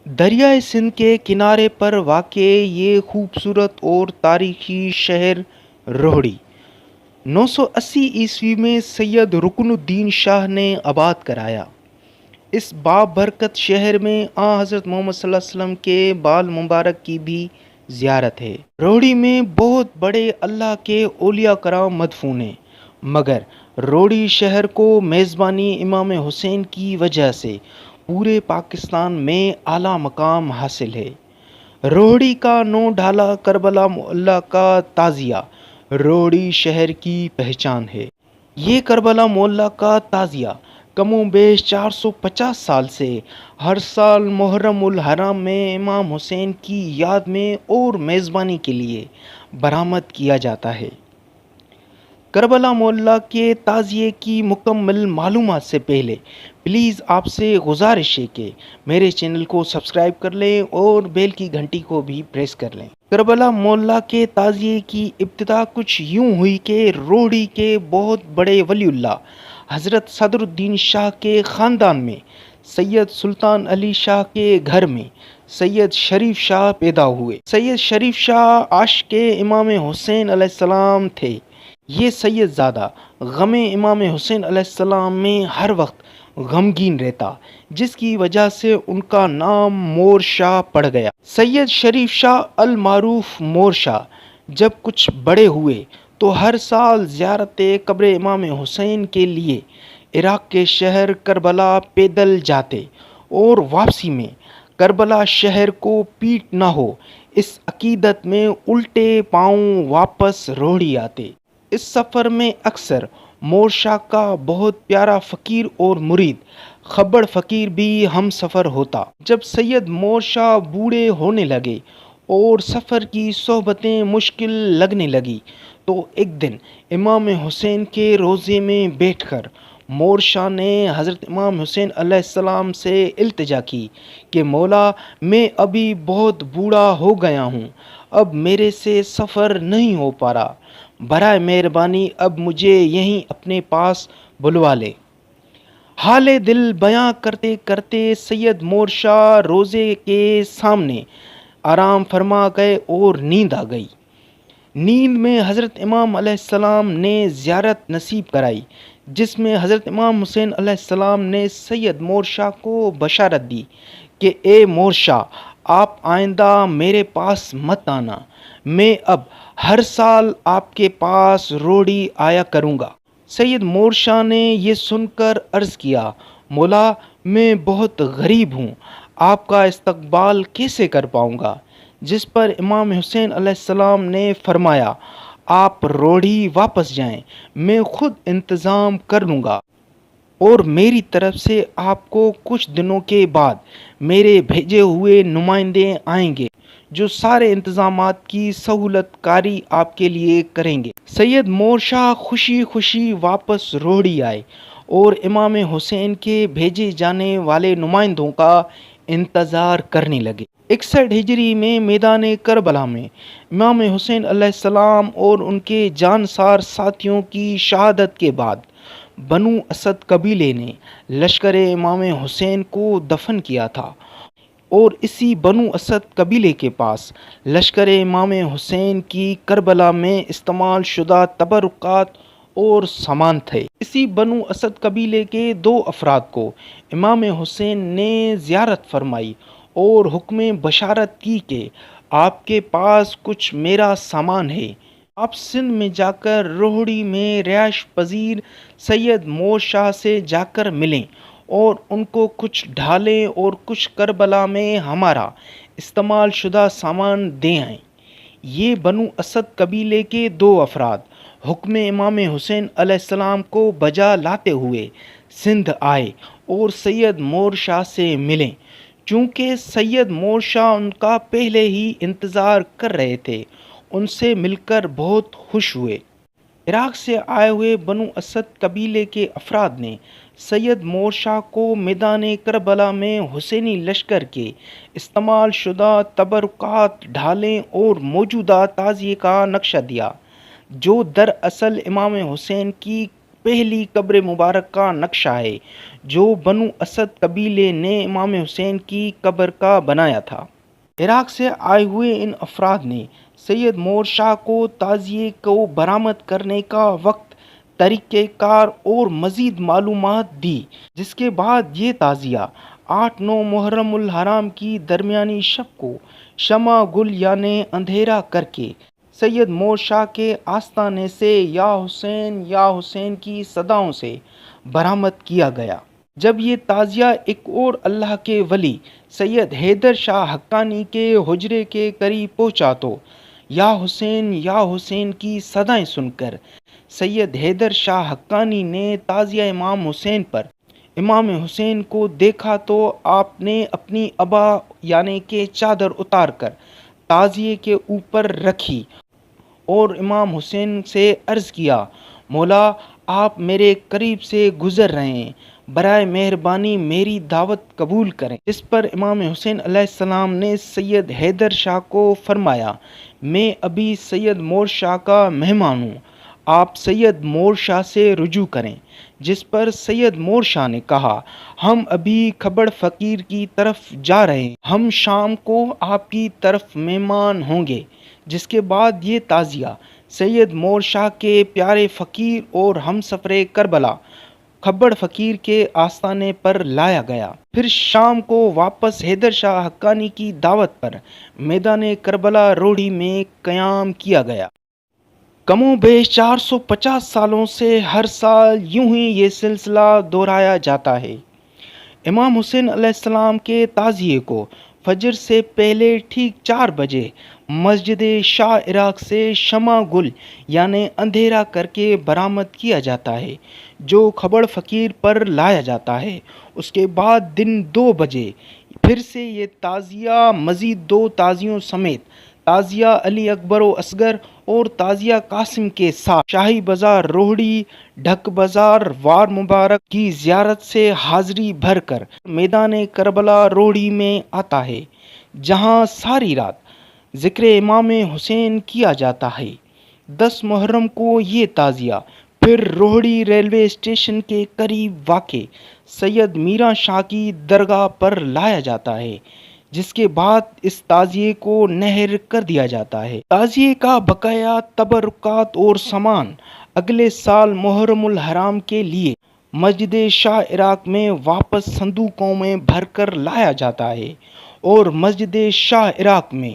دریائے سندھ کے کنارے پر واقع یہ خوبصورت اور تاریخی شہر روہڑی 980 میں سید رکن الدین شاہ نے آباد کرایا۔ اس بابرکت شہر میں حضرت محمد صلی اللہ علیہ وسلم کے بال مبارک کی بھی زیارت ہے۔ روہڑی میں بہت بڑے اللہ کے اولیاء کرام مدفون ہیں، مگر روہڑی شہر کو میزبانی امام حسین کی وجہ سے پورے پاکستان میں اعلیٰ مقام حاصل ہے۔ روہڑی کا نو ڈھالا کربلا معلی کا تعزیہ روہڑی شہر کی پہچان ہے۔ یہ کربلا معلی کا تعزیہ کم و بیش 450 سال سے ہر سال محرم الحرام میں امام حسین کی یاد میں اور میزبانی کے لیے برآمد کیا جاتا ہے۔ کربلا معلی کے تعزیے کی مکمل معلومات سے پہلے پلیز آپ سے گزارش ہے کہ میرے چینل کو سبسکرائب کر لیں اور بیل کی گھنٹی کو بھی پریس کر لیں۔ کربلا معلی کے تعزیے کی ابتدا کچھ یوں ہوئی کہ روہڑی کے بہت بڑے ولی اللہ حضرت صدر الدین شاہ کے خاندان میں سید سلطان علی شاہ کے گھر میں سید شریف شاہ پیدا ہوئے۔ سید شریف شاہ عاشق امام حسین علیہ السلام تھے۔ یہ سید زادہ غم امام حسین علیہ السلام میں ہر وقت غمگین رہتا، جس کی وجہ سے ان کا نام مور شاہ پڑ گیا۔ سید شریف شاہ المعروف مور شاہ جب کچھ بڑے ہوئے تو ہر سال زیارت قبر امام حسین کے لیے عراق کے شہر کربلا پیدل جاتے اور واپسی میں کربلا شہر کو پیٹ نہ ہو اس عقیدت میں الٹے پاؤں واپس روہڑی آتے۔ اس سفر میں اکثر مور شاہ کا بہت پیارا فقیر اور مرید خبڑ فقیر بھی ہم سفر ہوتا۔ جب سید مور شاہ بوڑھے ہونے لگے اور سفر کی صحبتیں مشکل لگنے لگی تو ایک دن امام حسین کے روضے میں بیٹھ کر مور شاہ نے حضرت امام حسین علیہ السلام سے التجا کی کہ مولا، میں ابھی بہت بوڑھا ہو گیا ہوں، اب میرے سے سفر نہیں ہو پا رہا، برائے مہربانی اب مجھے یہیں اپنے پاس بلوا لے۔ حال دل بیاں کرتے کرتے سید مور شاہ روضے کے سامنے آرام فرما گئے اور نیند آ گئی۔ نیند میں حضرت امام علیہ السلام نے زیارت نصیب کرائی، جس میں حضرت امام حسین علیہ السلام نے سید مور شاہ کو بشارت دی کہ اے مور شاہ، آپ آئندہ میرے پاس مت آنا، میں اب ہر سال آپ کے پاس روہڑی آیا کروں گا۔ سید مور شاہ نے یہ سن کر عرض کیا، مولا، میں بہت غریب ہوں، آپ کا استقبال کیسے کر پاؤں گا؟ جس پر امام حسین علیہ السلام نے فرمایا، آپ روہڑی واپس جائیں، میں خود انتظام کر لوں گا، اور میری طرف سے آپ کو کچھ دنوں کے بعد میرے بھیجے ہوئے نمائندے آئیں گے جو سارے انتظامات کی سہولت کاری آپ کے لیے کریں گے۔ سید مور شاہ خوشی خوشی واپس روہڑی آئے اور امام حسین کے بھیجے جانے والے نمائندوں کا انتظار کرنے لگے۔ 61 ہجری میں میدان کربلا میں امام حسین علیہ السلام اور ان کے جانسار ساتھیوں کی شہادت کے بعد بنو اسد قبیلے نے لشکر امام حسین کو دفن کیا تھا، اور اسی بنو اسد قبیلے کے پاس لشکر امام حسین کی کربلا میں استعمال شدہ تبرکات اور سامان تھے۔ اسی بنو اسد قبیلے کے 2 افراد کو امام حسین نے زیارت فرمائی اور حکم بشارت کی کہ آپ کے پاس کچھ میرا سامان ہے۔ آپ سندھ میں جا کر روہڑی میں رہائش پذیر سید مور شاہ سے جا کر ملیں اور ان کو کچھ ڈھالیں اور کچھ کربلا میں ہمارا استعمال شدہ سامان دے آئیں۔ یہ بنو اسد قبیلے کے 2 افراد حکم امام حسین علیہ السلام کو بجا لاتے ہوئے سندھ آئے اور سید مور شاہ سے ملیں۔ چونکہ سید مور شاہ ان کا پہلے ہی انتظار کر رہے تھے، ان سے مل کر بہت خوش ہوئے۔ عراق سے آئے ہوئے بنو اسد قبیلے کے افراد نے سید مور شاہ کو میدان کربلا میں حسینی لشکر کے استعمال شدہ تبرکات، ڈھالیں اور موجودہ تعزیے کا نقشہ دیا، جو دراصل امام حسین کی پہلی قبر مبارک کا نقشہ ہے جو بنو اسد قبیلے نے امام حسین کی قبر کا بنایا تھا۔ عراق سے آئے ہوئے ان افراد نے سید مور شاہ کو تعزیے کو برآمد کرنے کا وقت، طریقہ کار اور مزید معلومات دی، جس کے بعد یہ تعزیہ 8-9 محرم الحرام کی درمیانی شب کو شمع گل یعنی اندھیرا کر کے سید مور شاہ کے آستانے سے یا حسین کی صداؤں سے برآمد کیا گیا۔ جب یہ تعزیہ ایک اور اللہ کے ولی سید حیدر شاہ حقانی کے حجرے کے قریب پہنچا تو یا حسین کی صدائیں سن کر سید حیدر شاہ حقانی نے تعزیہ امام حسین پر امام حسین کو دیکھا تو آپ نے اپنی عبا یعنی کہ چادر اتار کر تعزیے کے اوپر رکھی اور امام حسین سے عرض کیا، مولا آپ میرے قریب سے گزر رہے ہیں، برائے مہربانی میری دعوت قبول کریں۔ اس پر امام حسین علیہ السلام نے سید حیدر شاہ کو فرمایا، میں ابھی سید مور شاہ کا مہمان ہوں، آپ سید مور شاہ سے رجوع کریں۔ جس پر سید مور شاہ نے کہا، ہم ابھی کھبڑ فقیر کی طرف جا رہے ہیں، ہم شام کو آپ کی طرف مہمان ہوں گے۔ جس کے بعد یہ تعزیہ سید مور شاہ کے پیارے فقیر اور ہمسفر کربلا کھبڑ فقیر کے آستانے پر لایا گیا۔ پھر شام کو واپس حیدر شاہ حقانی کی دعوت پر میدان کربلا روڑی میں قیام کیا گیا۔ کم و بیش 450 سالوں سے ہر سال یوں ہی یہ سلسلہ دہرایا جاتا ہے۔ امام حسین علیہ السلام کے تعزیے کو فجر سے پہلے ٹھیک 4 بجے مسجد شاہ عراق سے شمع گل یعنی اندھیرا کر کے برآمد کیا جاتا ہے، جو کھبڑ فقیر پر لایا جاتا ہے۔ اس کے بعد دن 2 بجے پھر سے یہ تعزیہ مزید 2 تعزیوں سمیت تعزیہ علی اکبر و اصغر اور تعزیہ قاسم کے ساتھ شاہی بازار روہڑی ڈھک بازار وار مبارک کی زیارت سے حاضری بھر کر میدان کربلا روڑی میں آتا ہے، جہاں ساری رات ذکر امام حسین کیا جاتا ہے۔ 10 محرم کو یہ تعزیہ پھر روہڑی ریلوے اسٹیشن کے قریب واقع سید میران شاہ کی درگاہ پر لایا جاتا ہے، جس کے بعد اس تعزیے کو نہر کر دیا جاتا ہے۔ تعزیے کا بقایا تبرکات اور سامان اگلے سال محرم الحرام کے لیے مسجد شاہ عراق میں واپس صندوقوں میں بھر کر لایا جاتا ہے اور مسجد شاہ عراق میں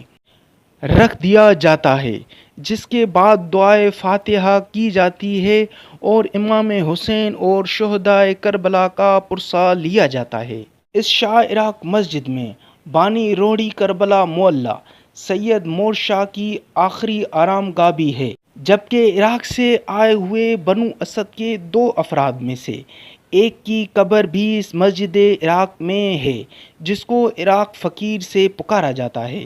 رکھ دیا جاتا ہے، جس کے بعد دعائے فاتحہ کی جاتی ہے اور امام حسین اور شہدائے کربلا کا پرسہ لیا جاتا ہے۔ اس شاہ عراق مسجد میں بانی روڑی کربلا معلیٰ سید مور شاہ کی آخری آرام گاہ بھی ہے، جبکہ عراق سے آئے ہوئے بنو اسد کے 2 افراد میں سے ایک کی قبر بھی اس مسجد عراق میں ہے، جس کو عراق فقیر سے پکارا جاتا ہے۔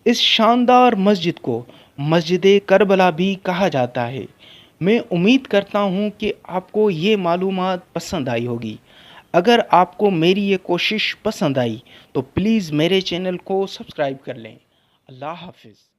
اس شاندار مسجد کو مسجد کربلا بھی کہا جاتا ہے۔ میں امید کرتا ہوں کہ آپ کو یہ معلومات پسند آئی ہوگی۔ اگر آپ کو میری یہ کوشش پسند آئی تو پلیز میرے چینل کو سبسکرائب کر لیں۔ اللہ حافظ۔